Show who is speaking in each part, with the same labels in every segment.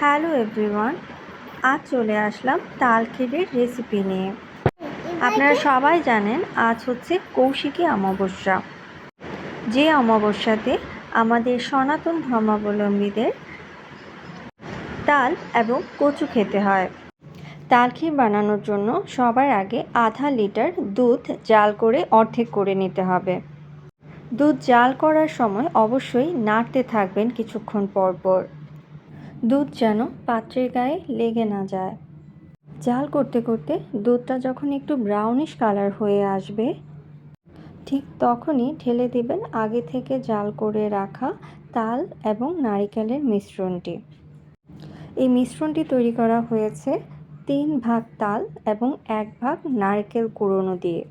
Speaker 1: Hello everyone, আজ চলে আসলাম তাল ক্ষীরের রেসিপি নিয়ে। আপনারা সবাই জানেন আজ হচ্ছে কৌশিকী অমাবস্যা, যে অমাবস্যাতে আমাদের সনাতন ধর্মাবলম্বীদের তাল এবং কচু খেতে হয়। তাল ক্ষীর বানানোর জন্য সবার আগে আধা লিটার দুধ জাল করে অর্ধেক করে নিতে হবে। দুধ জাল করার সময় অবশ্যই নাড়তে থাকবেন কিছুক্ষণ পর পর, দুধ যেন পাত্রের গায়ে লেগে না যায়। জাল করতে করতে দুধটা যখন একটু ব্রাউনিশ কালার হয়ে আসবে, ঠিক তখনই ঢেলে দেবেন আগে থেকে জাল করে রাখা তাল এবং নারিকেলের মিশ্রণটি। এই মিশ্রণটি তৈরি করা হয়েছে 3 ভাগ তাল এবং 1 ভাগ নারকেল কুড়োনো দিয়ে।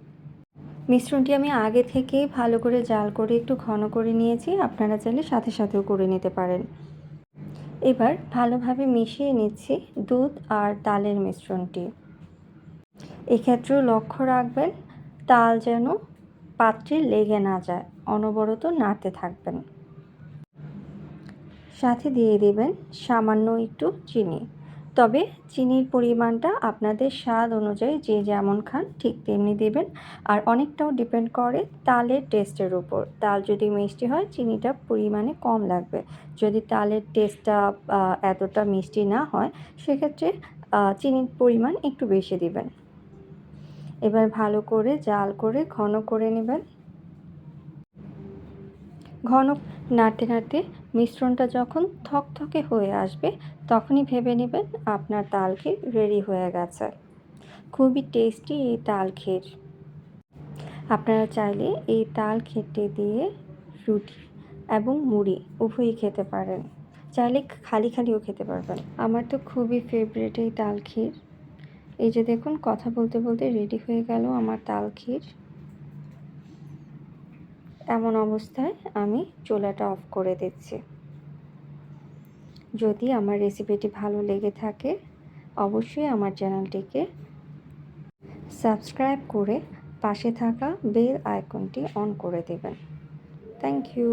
Speaker 1: মিশ্রণটি আমি আগে থেকেই ভালো করে জাল করে একটু ঘন করে নিয়েছি, আপনারা চাইলে সাথে সাথেও করে নিতে পারেন। এবার ভালোভাবে মিশিয়ে নিচ্ছি দুধ আর তালের মিশ্রণটি। এক্ষেত্রেও লক্ষ্য রাখবেন তাল যেন পাত্রে লেগে না যায়, অনবরত নাড়তে থাকবেন। সাথে দিয়ে দেবেন সামান্য একটু চিনি, তবে চিনির পরিমাণটা আপনাদের স্বাদ অনুযায়ী যে যেমন খান ঠিক তেমনি দেবেন। আর অনেকটাও ডিপেন্ড করে তালের টেস্টের উপর। তাল যদি মিষ্টি হয় চিনিটা পরিমাণে কম লাগবে, যদি তালের টেস্টটা এতটা মিষ্টি না হয় সেক্ষেত্রে চিনির পরিমাণ একটু বেশি দিবেন। এবার ভালো করে জাল করে ঘন করে নেবেন। ঘন নাড়তে নাড়তে মিশ্রণটা যখন থকথকে হয়ে আসবে তখনই ভেবে নেবেন আপনার তাল ক্ষীর রেডি হয়ে গেছে। খুবই টেস্টি এই তাল ক্ষীর। আপনারা চাইলে এই তাল ক্ষীরটি দিয়ে রুটি এবং মুড়ি উভয়ই খেতে পারেন, চাইলে খালি খালিও খেতে পারবেন। আমার তো খুবই ফেভারিট এই তাল ক্ষীর। এই যে দেখুন, কথা বলতে বলতে রেডি হয়ে গেল আমার তাল ক্ষীর। এমন অবস্থায় আমি চুলাটা অফ করে দিচ্ছি। যদি আমার রেসিপিটি ভালো লেগে থাকে অবশ্যই আমার চ্যানেলটিকে সাবস্ক্রাইব করে পাশে থাকা বেল আইকনটি অন করে দেবেন। Thank you.